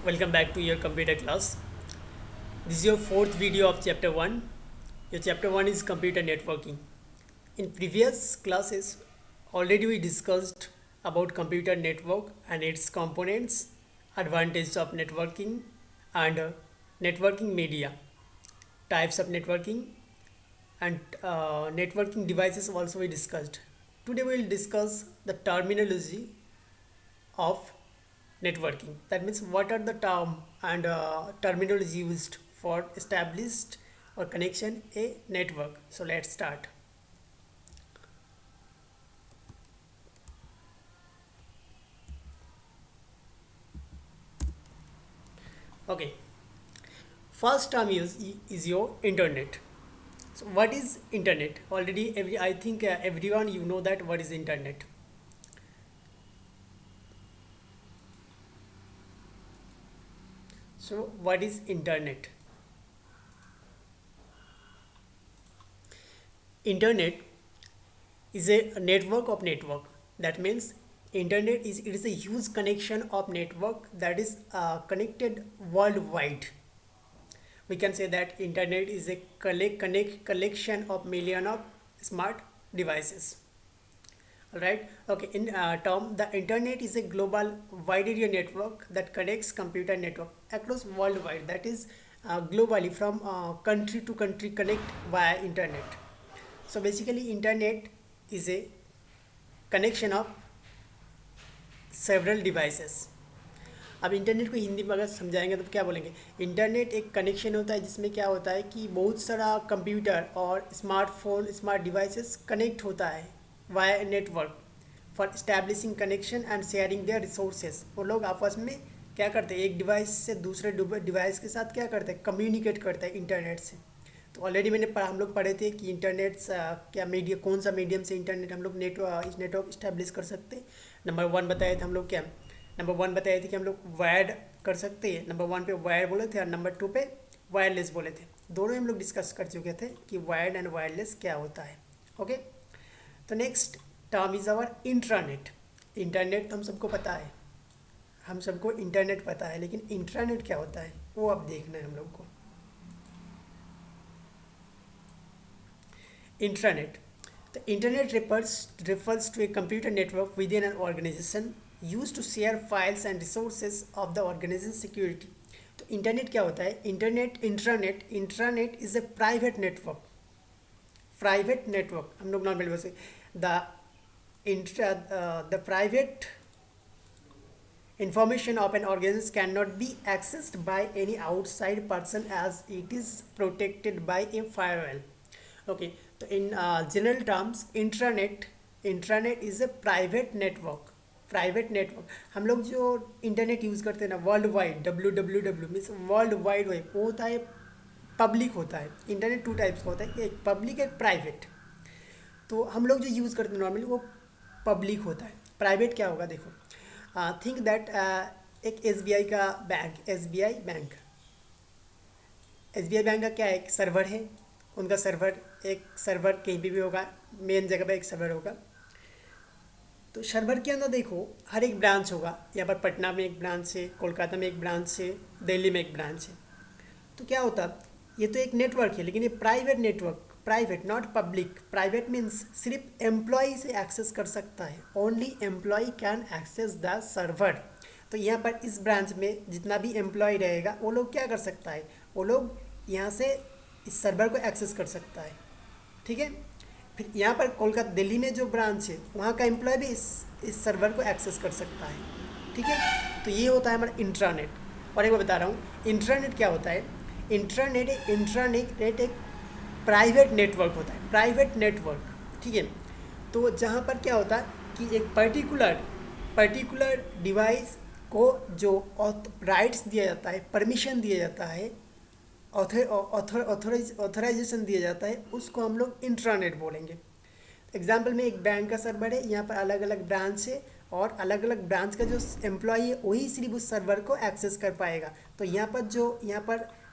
Welcome back to your computer class. This is your fourth video of chapter 1. Your chapter 1 is computer networking. In previous classes, already we discussed about computer network and its components, advantages of networking and networking media, types of networking and networking devices also we discussed. Today we will discuss the terminology of networking. That means what are the term and terminology used for established or connection a network. So let's start. Okay, first term is your internet. So what is internet? Already I think everyone you know that what is internet. So what is internet? Internet is a network of network. That means internet is it is a huge connection of network that is connected worldwide. We can say that internet is a collection of million of smart devices. All right. Okay. In term, the internet is a global wide area network that connects computer network across worldwide. That is globally from country to country connect via internet. So basically, internet is a connection of several devices. अब internet को हिंदी में अगर समझाएंगे तो क्या बोलेंगे? Internet एक connection होता है जिसमें क्या होता है कि बहुत सारा कंप्यूटर और स्मार्टफोन स्मार्ट डिवाइसेस कनेक्ट होता है via network for establishing connection and sharing their resources. वो लोग आपस में क्या करते हैं, एक डिवाइस से दूसरे डिवाइस के साथ क्या करते हैं, कम्युनिकेट करते हैं इंटरनेट से. तो ऑलरेडी हम लोग पढ़े थे कि इंटरनेट क्या मीडिया कौन सा मीडियम से इंटरनेट हम लोग नेटवर्क इस्टेब्लिश कर सकते हैं. नंबर वन बताए थे हम लोग क्या, नंबर वन बताए थे कि हम लोग वायर्ड कर सकते हैं. नंबर वन पे वायर बोले थे और नंबर टू पे वायरलेस बोले थे. दोनों हम लोग डिस्कस कर चुके थे कि वायर्ड एंड वायरलेस क्या होता है. ओके, तो next term is our intranet. Internet हम सबको पता है, हम सबको इंटरनेट पता है, लेकिन इंट्रानेट क्या होता है वो अब देखना है हम लोग को. Intranet, the internet refers to a computer network within an organization used to share files and resources of the organization's security. तो इंटरनेट क्या होता है? Intranet is a private network. Private network हम लोग नॉर्मल वैसे the private information of an organism cannot be accessed by any outside person as it is protected by a firewall. Okay, तो in general terms intranet is a private network. Private network हम लोग जो internet use करते हैं ना world wide, W means world wide web, वो होता है पब्लिक होता है. इंटरनेट टू टाइप्स का होता है, एक पब्लिक एक प्राइवेट. तो हम लोग जो यूज़ करते हैं नॉर्मली वो पब्लिक होता है. प्राइवेट क्या होगा देखो, थिंक दैट एक एस बी आई बैंक का क्या है, एक सर्वर है. उनका सर्वर एक सर्वर कहीं भी होगा, मेन जगह पे एक सर्वर होगा. तो सर्वर के अंदर देखो हर एक ब्रांच होगा. यहाँ पर पटना में एक ब्रांच है, कोलकाता में एक ब्रांच है, दिल्ली में एक ब्रांच है. तो क्या होता, ये तो एक नेटवर्क है लेकिन ये private network, private not public. Private means सिर्फ एम्प्लॉय से एक्सेस कर सकता है, only employ can access the server. तो यहाँ पर इस ब्रांच में जितना भी एम्प्लॉय रहेगा वो लोग क्या कर सकता है, वो लोग यहाँ से इस सर्वर को एक्सेस कर सकता है. ठीक है. फिर यहाँ पर कोलकाता दिल्ली में जो ब्रांच है वहाँ का एम्प्लॉय भी इस सर्वर को एक्सेस कर सकता है. ठीक है. तो ये होता है हमारा इंट्रानेट. और एक बार बता रहा हूँ इंट्रानेट क्या होता है. इंट्रानेट एक प्राइवेट नेटवर्क होता है, प्राइवेट नेटवर्क. ठीक है. तो जहाँ पर क्या होता है कि एक पर्टिकुलर डिवाइस को जो राइट्स दिया जाता है, परमिशन दिया जाता है, ऑथराइजेशन दिया जाता है, उसको हम लोग इंट्रानेट बोलेंगे. एग्जाम्पल में एक बैंक का सर्वर है, यहाँ पर अलग अलग ब्रांच है और अलग अलग ब्रांच का जो एम्प्लॉय है वही सिर्फ उस सर्वर को एक्सेस कर पाएगा. तो यहाँ पर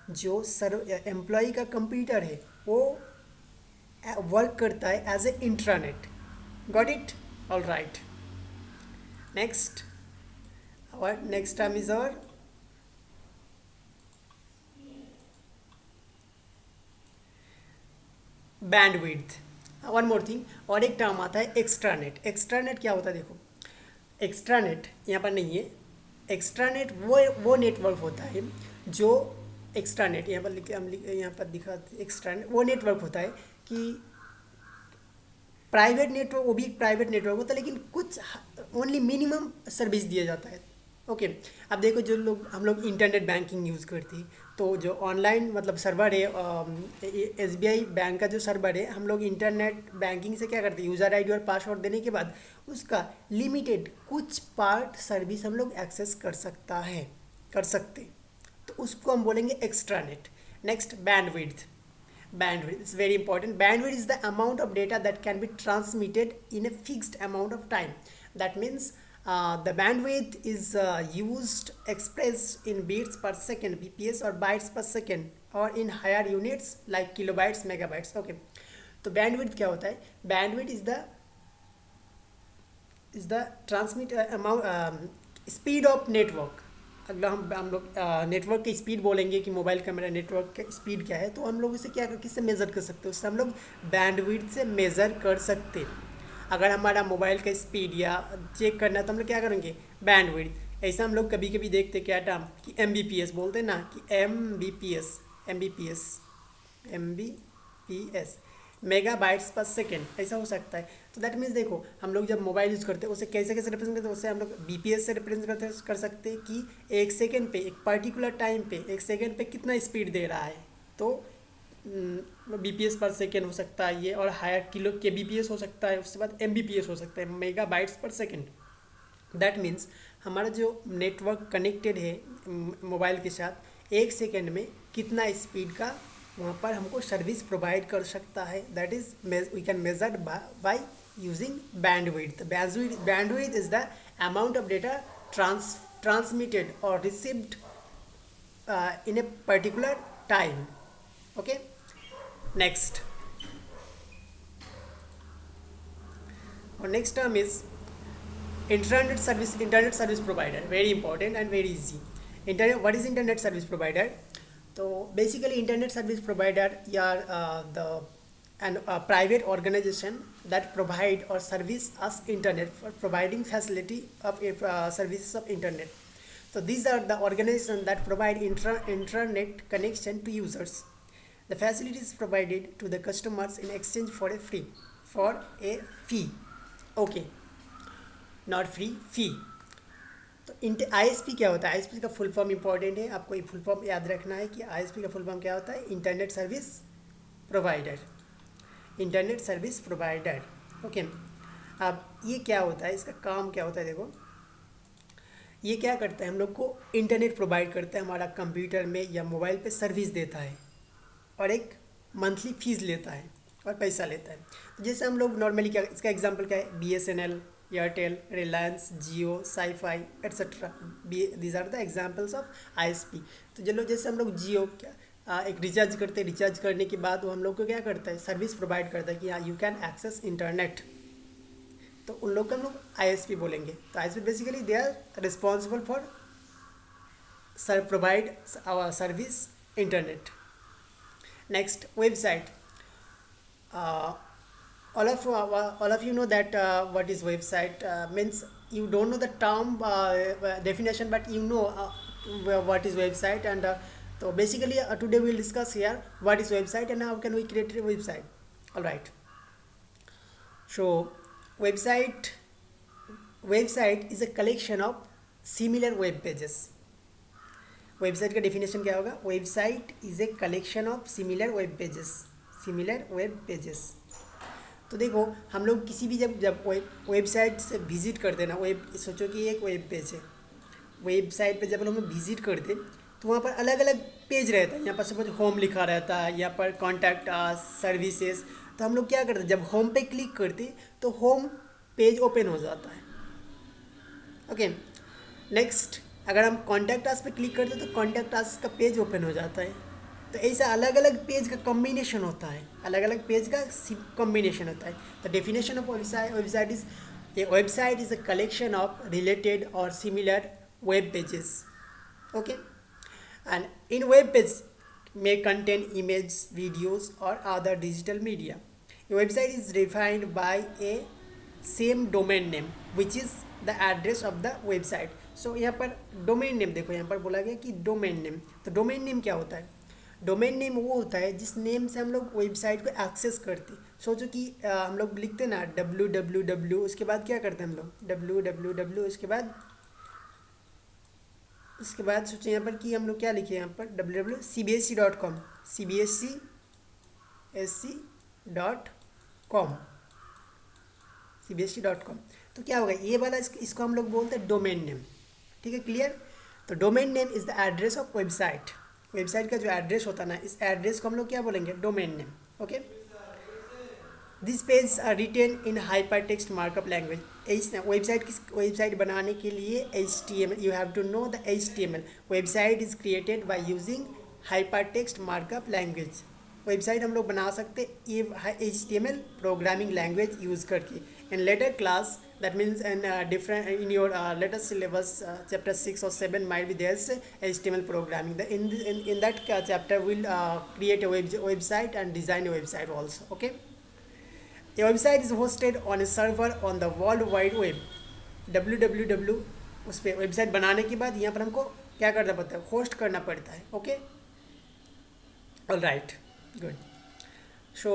जो एम्प्लॉय का कंप्यूटर है वो वर्क करता है as a intranet. Got it? All right. Next, our next term is our bandwidth, one more thing, और एक टर्म आता है एक्स्ट्रानेट। एक्स्ट्रानेट क्या होता है देखो, एक्स्ट्रानेट यहाँ पर नहीं है। एक्स्ट्रानेट वो नेटवर्क होता है जो, एक्स्ट्रानेट यहाँ पर यहाँ पर दिखा, एक्स्ट्रानेट वो नेटवर्क होता है कि प्राइवेट नेटवर्क, वो भी एक प्राइवेट नेटवर्क होता है लेकिन कुछ ओनली मिनिमम सर्विस दिया जाता है। ओके, अब देखो जो लोग, हम लोग इंटरनेट बैंकिंग यूज़ करते हैं, तो जो ऑनलाइन मतलब सर्वर है, SBI बैंक का जो सर्वर है, हम लोग इंटरनेट बैंकिंग से क्या करते हैं, यूज़र आईडी और पासवर्ड देने के बाद उसका लिमिटेड कुछ पार्ट सर्विस हम लोग एक्सेस कर सकते, तो उसको हम बोलेंगे extranet. Next bandwidth. Bandwidth is very important. Bandwidth is the amount of data that can be transmitted in a fixed amount of time. That means the bandwidth is used, expressed in bits per second, bps, or bytes per second, or in higher units like kilobytes, megabytes. Okay, तो bandwidth क्या होता है? Bandwidth is the transmit amount, speed of network. अगला हम लोग network की speed बोलेंगे कि मोबाइल कैमरा नेटवर्क का स्पीड क्या है, तो हम लोग इसे क्या किससे मेज़र कर सकते हैं, उससे हम लोग बैंडविड्थ से मेज़र कर सकते हैं। अगर हमारा मोबाइल का स्पीड या चेक करना है तो हम लोग क्या करेंगे, बैंडविड्थ। ऐसा हम लोग कभी कभी देखते क्या टर्म कि MBPS बोलते हैं ना, कि MBPS मेगाबाइट्स पर सेकेंड, ऐसा हो सकता है। तो दैट मीन्स देखो, हम लोग जब मोबाइल यूज़ करते हैं उसे कैसे रिप्रेजेंट करते हैं, उससे हम लोग BPS से रिप्रेजेंट कर सकते हैं कि एक सेकेंड पे, एक पर्टिकुलर टाइम पे, एक सेकेंड पे कितना स्पीड दे रहा है, तो BPS पर सेकेंड हो सकता है ये, और हायर किलो KBPS हो सकता है, उसके बाद MBPS हो सकता है, मेगाबाइट्स पर सेकेंड। दैट मीन्स हमारा जो नेटवर्क कनेक्टेड है मोबाइल के साथ, एक सेकेंड में कितना स्पीड का वहाँ पर हमको सर्विस प्रोवाइड कर सकता है, that is we can measure by using bandwidth. Bandwidth is the amount of data transmitted और received in a particular time. Okay, next, और next term is internet service provider. Very important and very easy. Internet, what is internet service provider? तो basically internet service provider या private organization that provide or service us internet for providing facility of services of internet. So these are the organizations that provide internet connection to users. The facilities provided to the customers in exchange for a fee. Okay, not free, fee. तो ISP क्या होता है? ISP का full form important है, आपको ये full form याद रखना है कि ISP का फुल फॉर्म क्या होता है, internet service provider. Internet service provider. Okay, अब ये क्या होता है, इसका काम क्या होता है? देखो, ये क्या करता है, हम लोग को इंटरनेट प्रोवाइड करता है, हमारा कंप्यूटर में या मोबाइल पे सर्विस देता है, और एक मंथली फीस लेता है और पैसा लेता है। तो जैसे हम लोग नॉर्मली क्या, इसका एग्जांपल क्या है, BSNL, Airtel, Reliance, Jio, Sify etcetera, these are the examples of ISP। तो चलो, जैसे हम लोग जियो एक रिचार्ज करते हैं, रिचार्ज करने के बाद वो हम लोग को क्या करता है, सर्विस प्रोवाइड करता है कि हाँ यू कैन एक्सेस इंटरनेट, तो उन लोग को हम लोग ISP बोलेंगे। तो ISP basically they are responsible for provide service internet. Next, website. all of you know that what is website, means you don't know the term definition, but you know what is website. And so basically today we will discuss here what is website and how can we create a website. All right, so website is a collection of similar web pages. Website का definition क्या होगा? Website is a collection of similar web pages. तो देखो, हम लोग किसी भी जब वेबसाइट से विजिट करते ना, सोचो कि एक वेब पेज है, वेबसाइट पे जब हम लोग विजिट करते तो वहाँ पर अलग अलग पेज रहता है। यहाँ पर सपोज होम लिखा रहता है, यहाँ पर कॉन्टैक्ट सर्विसेज। तो हम लोग क्या करते, जब होम पे क्लिक करते तो होम पेज ओपन हो जाता है। ओके, नेक्स्ट, अगर हम कॉन्टैक्ट अस पे क्लिक करते तो कॉन्टैक्ट अस का पेज ओपन हो जाता है। तो ऐसा अलग अलग पेज का कॉम्बिनेशन होता है, तो definition of website is a website is a collection of related और similar web pages. Okay, and in web page may contain images, videos or other digital media. A website is defined by a same domain name which is the address of the website. So यहाँ पर domain name देखो, यहाँ पर बोला गया कि domain name. तो domain name क्या होता है? डोमेन नेम वो होता है जिस नेम से हम लोग वेबसाइट को एक्सेस करते. सोचो कि हम लोग लिखते ना www, उसके बाद क्या करते हैं हम लोग www, उसके बाद सोचो यहाँ पर कि हम लोग क्या लिखे यहाँ पर www.cbsc.com, cbsc.com. तो क्या होगा ये वाला, इसको हम लोग बोलते हैं डोमेन नेम. ठीक है, क्लियर. तो domain name is the address of website. Website का जो एड्रेस होता है ना, इस एड्रेस को हम लोग क्या बोलेंगे? Domain name. Okay. This page are written in hyper text markup language. Website बनाने के लिए HTML, you have to know the HTML. Website is created by using hyper text markup language. Website हम लोग बना सकते ये HTML प्रोग्रामिंग लैंग्वेज यूज़ करके. In later class, that means different in your latest syllabus, chapter 6 or 7 might be there's HTML programming. In that chapter we'll create a website and design a website also. Okay. A website is hosted on a server on the world wide web. www, उस पर website बनाने के बाद यहाँ पर हमको क्या करना पड़ता है? होस्ट करना पड़ता है. Okay, all right, good. सो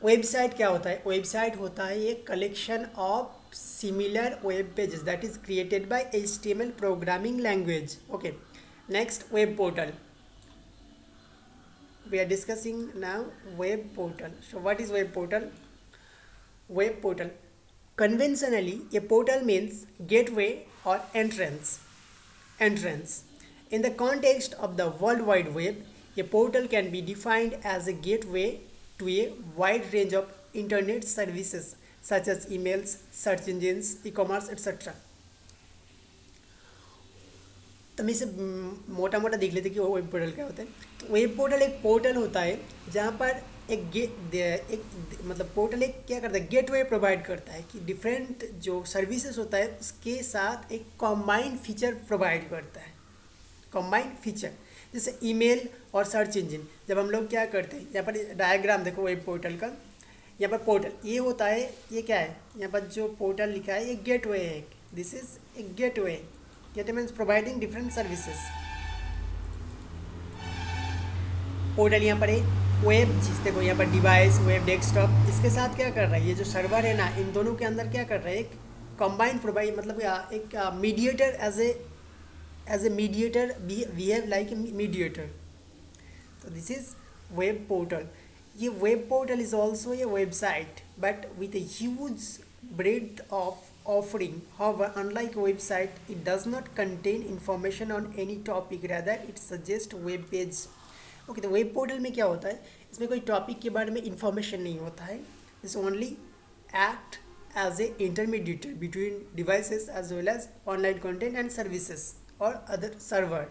वेबसाइट क्या होता है? वेबसाइट होता है एक collection of similar web pages that is created by HTML programming language. Okay, next, web portal. We are discussing now web portal. So what is web portal? Web portal, conventionally a portal means gateway or entrance. In the context of the World Wide Web, a portal can be defined as a gateway to a wide range of internet services such as emails, search engines, e-commerce, etc. तो मैं इसे मोटा मोटा देख लेते कि वो web portal क्या होता है. तो वेब पोर्टल एक पोर्टल होता है जहाँ पर मतलब पोर्टल एक क्या करता है? गेटवे प्रोवाइड करता है कि डिफरेंट जो सर्विसेज होता है उसके साथ एक कॉम्बाइंड फीचर प्रोवाइड करता है. कॉम्बाइंड फीचर जैसे ईमेल और सर्च इंजन. जब हम लोग क्या करते हैं, यहाँ पर डायग्राम देखो वेब पोर्टल का. यहाँ पर पोर्टल ये होता है, ये क्या है? यहाँ पर जो पोर्टल लिखा है ये गेटवे है. This is a gateway. Gateway means providing different services. Portal यहाँ पर है. वेब जिस देखो यहाँ पर डिवाइस, वेब डेस्कटॉप, इसके साथ क्या कर रहा है? ये जो सर्वर है ना, इन दोनों के अंदर क्या कर रहा है? एक कंबाइंड प्रोवाइड, मतलब एक mediator, as a mediator, behave like a mediator. तो दिस इज वेब पोर्टल. ये web portal is also a website but with a huge breadth of offering. However, unlike a website, it does not contain information on any topic, rather it suggests web page. Okay, तो web portal में क्या होता है? इसमें कोई topic के बारे में इंफॉर्मेशन नहीं होता है. This only act as a intermediator between devices as well as online content and services और other server.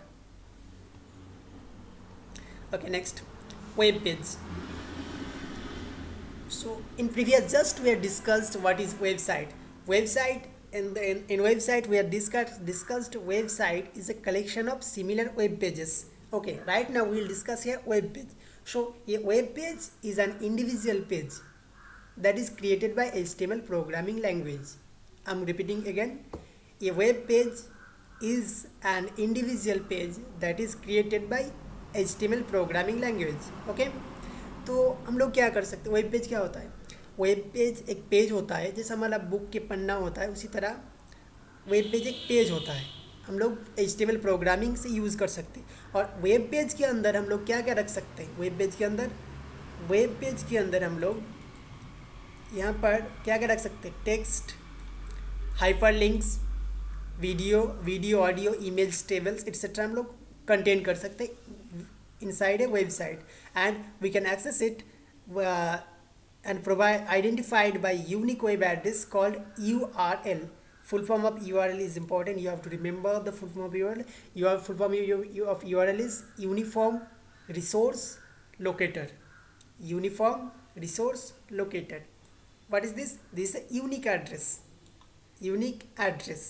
Okay, next, web page. So in previous just we have discussed what is website. Website in website we have discussed website is a collection of similar web pages. Okay, right now we will discuss here web page. So a web page is an individual page that is created by HTML programming language. I'm repeating again. A web page is an individual page that is created by HTML programming language. Okay. तो हम लोग क्या कर सकते हैं? Web page क्या होता है? वेब पेज एक पेज होता है, जैसे हमारा बुक के पन्ना होता है उसी तरह वेब पेज एक पेज होता है. हम लोग HTML प्रोग्रामिंग से यूज़ कर सकते हैं. और वेब पेज के अंदर हम लोग क्या क्या रख सकते हैं? वेब पेज के अंदर हम लोग यहाँ पर क्या क्या रख सकते हैं? Text, hyper links, video, audio, image, tables etcetera हम लोग कंटेन कर सकते हैं inside a website, and we can access it and provide identified by unique web address called URL. Full form of URL is important. You have to remember the full form of URL. Full form of URL is Uniform Resource Locator. Uniform Resource Locator. What is this? This is a unique address.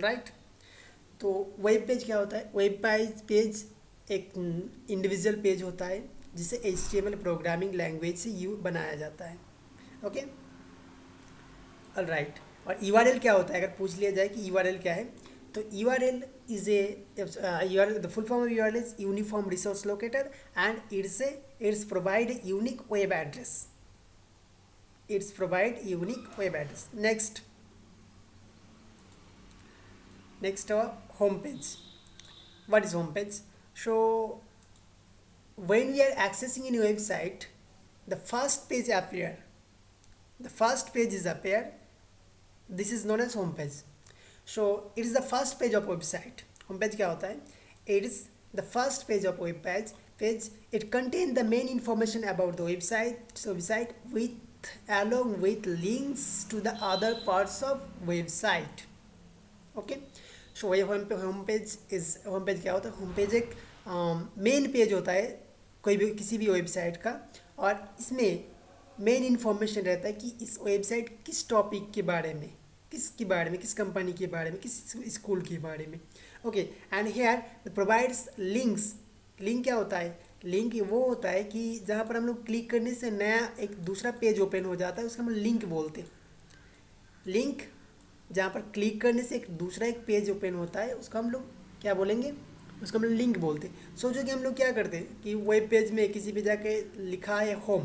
Right? तो web page क्या होता है? Web page एक individual page होता है जिसे HTML programming language से बनाया जाता है। Okay, alright. और URL क्या होता है, अगर पूछ लिया जाए कि URL क्या है, तो URL is the full form of URL is uniform resource locator and it's provide unique web address. It's provide unique web address. Next our home page. What is home page? So when we are accessing in a website, the first page appear. The first page is appear. This is known as home page. So it is the first page of website. Home page क्या होता है? It is the first page of web page. It contains the main information about the website with along with links to the other parts of website. Okay, so home page क्या होता है? Home page एक main page होता है कोई भी किसी भी वेबसाइट का, और इसमें मेन इन्फॉर्मेशन रहता है कि इस वेबसाइट किस टॉपिक के बारे में, किस कंपनी के बारे में, किस स्कूल के बारे में। Okay, and here provides links. Link क्या होता है? लिंक वो होता है कि जहाँ पर हम लोग क्लिक करने से नया एक दूसरा पेज ओपन हो जाता है, उसका हम लिंक बोलते हैं। लिंक जहाँ पर क्लिक करने से एक दूसरा एक पेज ओपन होता है, उसका हम लोग क्या बोलेंगे? उसका हम लोग लिंक बोलते हैं। सोचो कि हम लोग क्या करते हैं कि वेब पेज में किसी पे जाके लिखा है होम,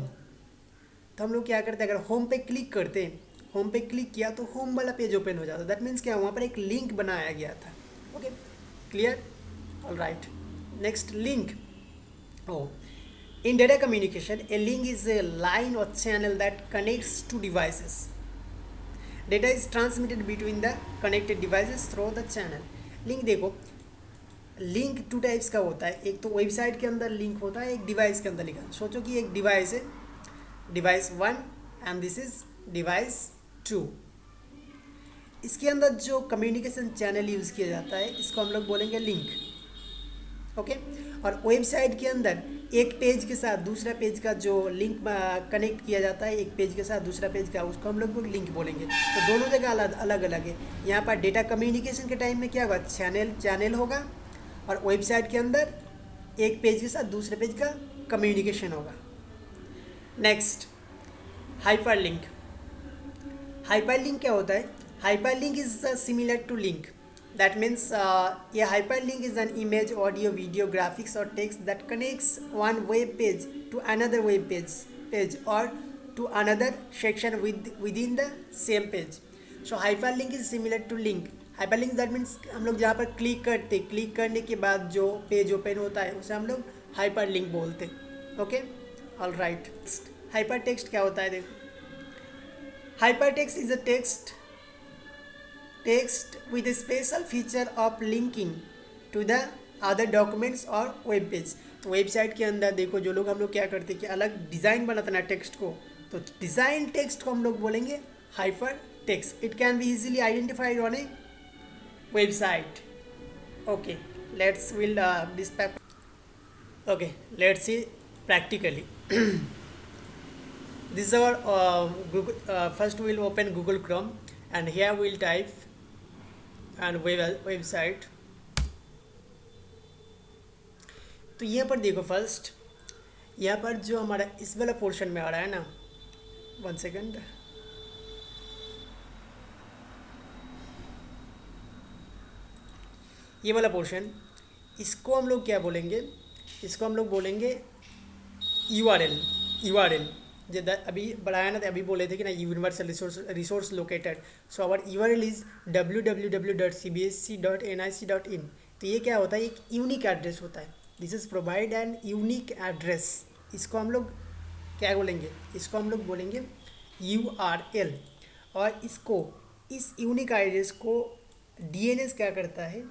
तो हम लोग क्या करते हैं? अगर होम पे क्लिक करते हैं, होम पे क्लिक किया तो होम वाला पेज ओपन हो जाता है। दैट मीन्स क्या, वहाँ पर एक लिंक बनाया गया था। Okay, clear? Alright. Next, link. Oh, in data communication, a link is a line or channel that connects two devices. Data is transmitted between the connected devices through the channel. Link देखो, link two types का होता है। एक तो website के अंदर link होता है, एक डिवाइस के अंदर लिखा। सोचो कि एक डिवाइस है, device 1 and this is device 2। इसके अंदर जो कम्युनिकेशन चैनल यूज़ किया जाता है, इसको हम लोग बोलेंगे लिंक। ओके, और वेबसाइट के अंदर एक पेज के साथ दूसरा पेज का जो लिंक कनेक्ट किया जाता है, एक पेज के साथ दूसरा पेज का, उसको हम लोग लिंक बोलेंगे। तो दोनों जगह अलग अलग है। यहाँ पर डेटा कम्युनिकेशन के टाइम में क्या होगा? चैनल होगा, और वेबसाइट के अंदर एक पेज के साथ दूसरे पेज का कम्युनिकेशन होगा। Next, hyperlink. हाइपरलिंक क्या होता है? Hyperlink is similar to link. That means a hyperlink is an image, audio, video, graphics or text that connects one web page to another web page or to another section within the same page. So hyperlink is similar to link. Hyperlink that means हम लोग जहाँ पर click करने के बाद जो page open होता है उसे हम लोग हाइपरलिंक बोलते हैं। Okay, all right. Hyper text क्या होता है? देखो, hyper text is a text with a special feature of linking to the other documents or web page. तो वेबसाइट के अंदर देखो, जो लोग हम लोग क्या करते हैं कि अलग डिज़ाइन बनाते ना टेक्स्ट को, तो डिज़ाइन टेक्स्ट को हम लोग बोलेंगे hyper text. It can be easily identified on A website. Okay, let's will this okay, let's see practically. This is our Google. First we'll open Google Chrome and here we'll type and website. तो यहाँ पर देखो, first यहाँ पर जो हमारा इस वाला पोर्शन में आ रहा है ना, 1 सेकेंड, ये वाला पोर्शन, इसको हम लोग क्या बोलेंगे? इसको हम लोग बोलेंगे URL. जब अभी बढ़ाया ना, तो अभी बोले थे कि ना universal resource located. So our URL is www.cbsc.nic.in. तो ये क्या होता है? एक यूनिक एड्रेस होता है. This is provide an unique address. इसको हम लोग क्या बोलेंगे? इसको हम लोग बोलेंगे URL. और इसको, इस यूनिक एड्रेस को DNS क्या करता है?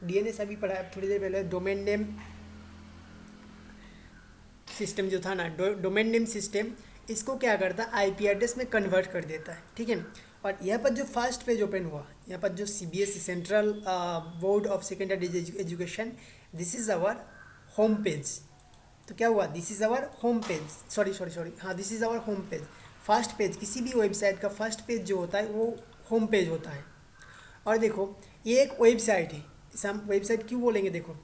DNS अभी पढ़ा थोड़ी देर पहले, डोमेन नेम सिस्टम जो था ना, डोमेन नेम सिस्टम, इसको क्या करता है? IP एड्रेस में कन्वर्ट कर देता है. ठीक है. और यहाँ पर जो फर्स्ट पेज ओपन हुआ, यहाँ पर जो CBSE central board of secondary education, this is our home page. तो क्या हुआ? This is our home page. Sorry, हाँ, this is our home page. First page, किसी भी वेबसाइट का फर्स्ट पेज जो होता है वो होम पेज होता है. और देखो, ये एक वेबसाइट है. इसे हम वेबसाइट क्यों बोलेंगे? देखो,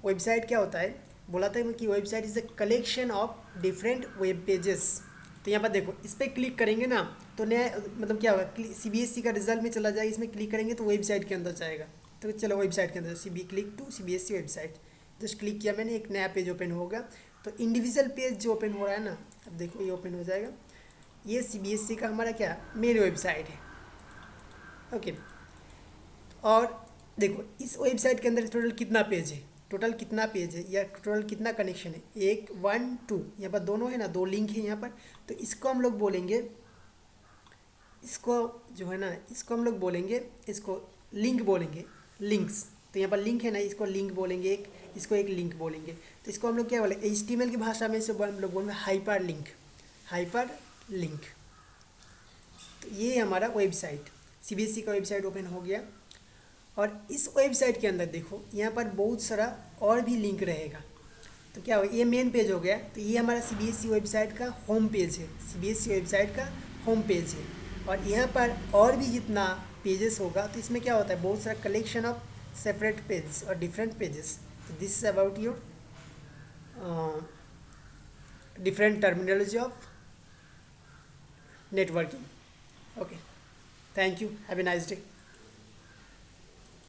वेबसाइट क्या होता है, बोला था मैं कि website is a collection of different web pages. तो यहाँ पर देखो, इस पर क्लिक करेंगे ना तो नया मतलब क्या होगा, CBSE का रिजल्ट में चला जाएगा, इसमें क्लिक करेंगे तो वेबसाइट के अंदर जाएगा। तो चलो वेबसाइट के अंदर click to CBSE website, just click किया मैंने, एक नया पेज ओपन होगा। तो इंडिविजुअल पेज जो ओपन हो रहा है ना, अब देखो ये ओपन हो जाएगा, ये CBSE का हमारा क्या मेन वेबसाइट है। ओके, और देखो इस वेबसाइट के अंदर टोटल कितना पेज है, टोटल कितना पेज है या टोटल कितना कनेक्शन है, 1 1 2, यहाँ पर दोनों है ना, 2 लिंक है यहाँ पर। तो इसको हम लोग बोलेंगे, इसको जो है ना, इसको हम लोग बोलेंगे, इसको लिंक बोलेंगे, लिंक्स। तो यहाँ पर लिंक है ना, इसको लिंक बोलेंगे एक, इसको एक लिंक बोलेंगे। तो इसको हम लोग क्या बोलेंगे, HTML की भाषा में से हम लोग बोलेंगे हाइपर लिंक, हाइपर लिंक। तो ये हमारा वेबसाइट, CBSE का वेबसाइट ओपन हो गया। और इस वेबसाइट के अंदर देखो यहाँ पर बहुत सारा और भी लिंक रहेगा। तो क्या होगा, ये मेन पेज हो गया। तो ये हमारा CBSE वेबसाइट का होम पेज है, CBSE वेबसाइट का होम पेज है। और यहाँ पर और भी जितना पेजेस होगा, तो इसमें क्या होता है, बहुत सारा कलेक्शन ऑफ सेपरेट पेजेस और डिफरेंट पेजेस। तो this is about your different terminology of networking. Okay, thank you, have a nice day.